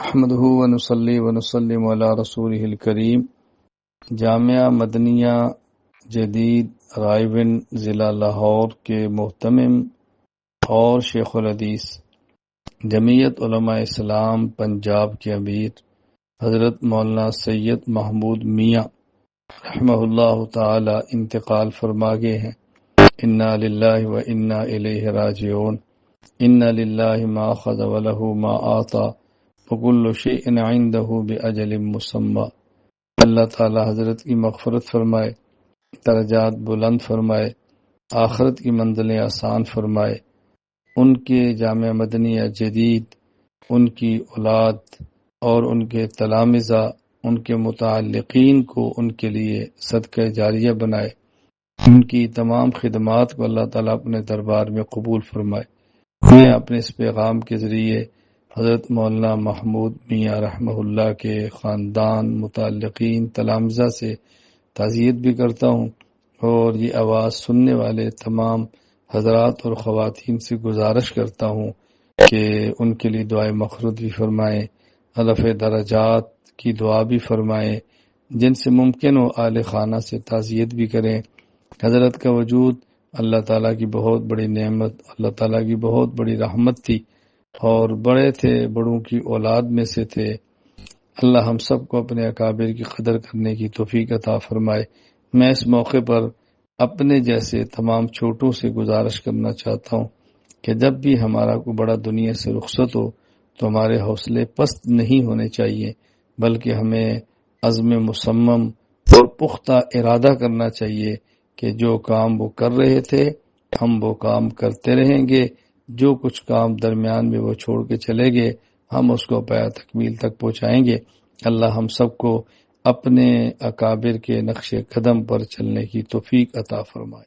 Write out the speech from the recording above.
نحمده ونصلي ونسلم علی رسوله الکریم۔ جامعہ مدنیہ جدید رائے ضلع لاہور کے محتمم اور شیخ الحدیث جمعیت علماء اسلام پنجاب کے امیر حضرت مولانا سید محمود میاں رحمہ اللہ تعالی انتقال فرما گئے ہیں۔ انا للہ و انا الیہ راجعون۔ انا للہ ما اخذ وله ما آتا وکل شیء عنده بأجل مسمى۔ اللہ تعالی حضرت کی مغفرت فرمائے، درجات بلند فرمائے، آخرت کی منزلیں آسان فرمائے۔ ان کے جامعہ مدنیہ جدید، ان کی اولاد اور ان کے تلامذہ، ان کے متعلقین کو ان کے لیے صدقہ جاریہ بنائے۔ ان کی تمام خدمات کو اللہ تعالیٰ اپنے دربار میں قبول فرمائے۔ میں اپنے اس پیغام کے ذریعے حضرت مولانا محمود میاں رحمہ اللہ کے خاندان، متعلقین، تلامذہ سے تعزیت بھی کرتا ہوں، اور یہ آواز سننے والے تمام حضرات اور خواتین سے گزارش کرتا ہوں کہ ان کے لیے دعائے مغفرت بھی فرمائیں، رفع درجات کی دعا بھی فرمائیں، جن سے ممکن ہو آل خانہ سے تعزیت بھی کریں۔ حضرت کا وجود اللہ تعالیٰ کی بہت بڑی نعمت، اللہ تعالیٰ کی بہت بڑی رحمت تھی، اور بڑے تھے، بڑوں کی اولاد میں سے تھے۔ اللہ ہم سب کو اپنے اکابر کی قدر کرنے کی توفیق عطا فرمائے۔ میں اس موقع پر اپنے جیسے تمام چھوٹوں سے گزارش کرنا چاہتا ہوں کہ جب بھی ہمارا کوئی بڑا دنیا سے رخصت ہو تو ہمارے حوصلے پست نہیں ہونے چاہیے، بلکہ ہمیں عزم مصمم اور پختہ ارادہ کرنا چاہیے کہ جو کام وہ کر رہے تھے ہم وہ کام کرتے رہیں گے، جو کچھ کام درمیان میں وہ چھوڑ کے چلے گئے ہم اس کو پایہ تکمیل تک پہنچائیں گے۔ اللہ ہم سب کو اپنے اکابر کے نقش قدم پر چلنے کی توفیق عطا فرمائے۔